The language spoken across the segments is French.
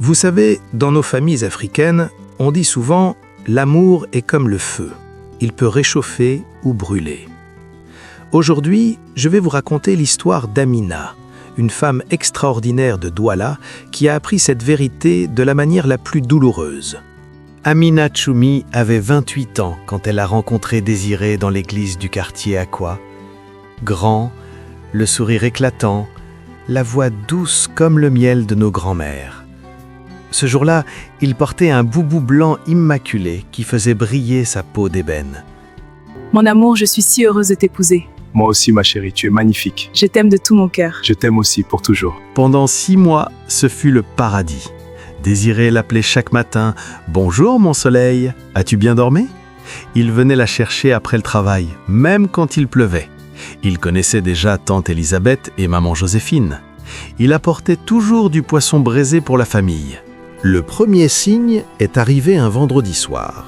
Vous savez, dans nos familles africaines, on dit souvent « l'amour est comme le feu, il peut réchauffer ou brûler ». Aujourd'hui, je vais vous raconter l'histoire d'Amina, une femme extraordinaire de Douala qui a appris cette vérité de la manière la plus douloureuse. Amina Choumi avait 28 ans quand elle a rencontré Désiré dans l'église du quartier Akwa. Grand, le sourire éclatant, la voix douce comme le miel de nos grands-mères. Ce jour-là, il portait un boubou blanc immaculé qui faisait briller sa peau d'ébène. Mon amour, je suis si heureuse de t'épouser. Moi aussi, ma chérie, tu es magnifique. Je t'aime de tout mon cœur. Je t'aime aussi pour toujours. Pendant 6 mois, ce fut le paradis. Désiré l'appelait chaque matin « Bonjour mon soleil, as-tu bien dormi ?» Il venait la chercher après le travail, même quand il pleuvait. Il connaissait déjà tante Elisabeth et maman Joséphine. Il apportait toujours du poisson braisé pour la famille. Le premier signe est arrivé un vendredi soir.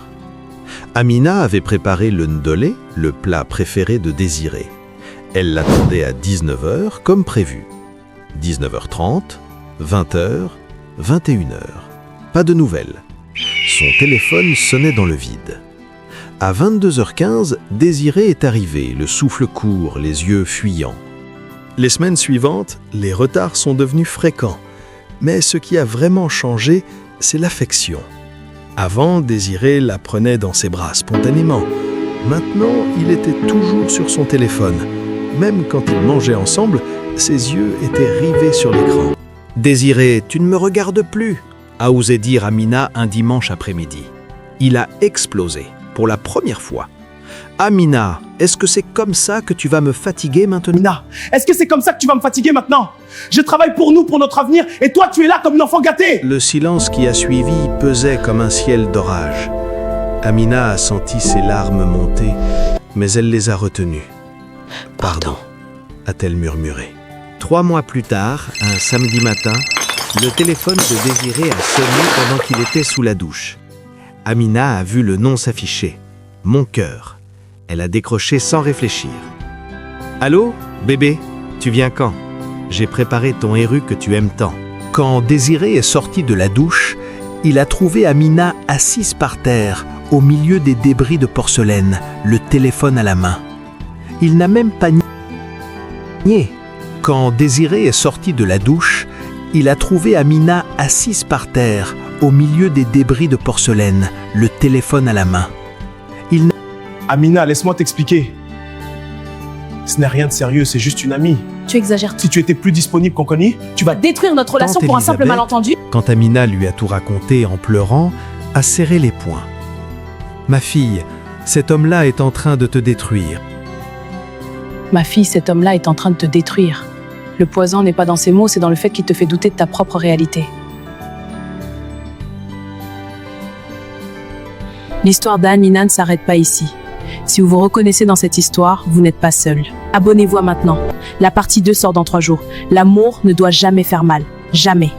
Amina avait préparé le ndolé, le plat préféré de Désiré. Elle l'attendait à 19h comme prévu. 19h30, 20h, 21h. Pas de nouvelles. Son téléphone sonnait dans le vide. À 22h15, Désiré est arrivé, le souffle court, les yeux fuyants. Les semaines suivantes, les retards sont devenus fréquents. Mais ce qui a vraiment changé, c'est l'affection. Avant, Désiré la prenait dans ses bras spontanément. Maintenant, il était toujours sur son téléphone. Même quand ils mangeaient ensemble, ses yeux étaient rivés sur l'écran. « Désiré, tu ne me regardes plus !» a osé dire Amina un dimanche après-midi. Il a explosé, pour la première fois. « Amina, est-ce que c'est comme ça que tu vas me fatiguer maintenant ?» Amina, est-ce que c'est comme ça que tu vas me fatiguer maintenant? Je travaille pour nous, pour notre avenir, et toi tu es là comme une enfant gâtée. Le silence qui a suivi pesait comme un ciel d'orage. Amina a senti ses larmes monter, mais elle les a retenues. « Pardon », a-t-elle murmuré. 3 mois plus tard, un samedi matin, le téléphone de Désiré a sonné pendant qu'il était sous la douche. Amina a vu le nom s'afficher. « Mon cœur ». Elle a décroché sans réfléchir. « Allô, bébé, tu viens quand ? J'ai préparé ton héru que tu aimes tant. » Quand Désiré est sorti de la douche, il a trouvé Amina assise par terre, au milieu des débris de porcelaine, le téléphone à la main. Il n'a même pas nié. Quand Désiré est sorti de la douche, il a trouvé Amina assise par terre, au milieu des débris de porcelaine, le téléphone à la main. Amina, laisse-moi t'expliquer. Ce n'est rien de sérieux, c'est juste une amie. Tu exagères. Si tu étais plus disponible qu'on connaît, tu vas... Détruire notre relation pour un simple Elisabeth, malentendu. Quand Amina lui a tout raconté en pleurant, a serré les poings. « Ma fille, cet homme-là est en train de te détruire. » Ma fille, cet homme-là est en train de te détruire. Le poison n'est pas dans ses mots, c'est dans le fait qu'il te fait douter de ta propre réalité. L'histoire d'Amina ne s'arrête pas ici. Si vous vous reconnaissez dans cette histoire, vous n'êtes pas seul. Abonnez-vous à maintenant. La partie 2 sort dans 3 jours. L'amour ne doit jamais faire mal. Jamais.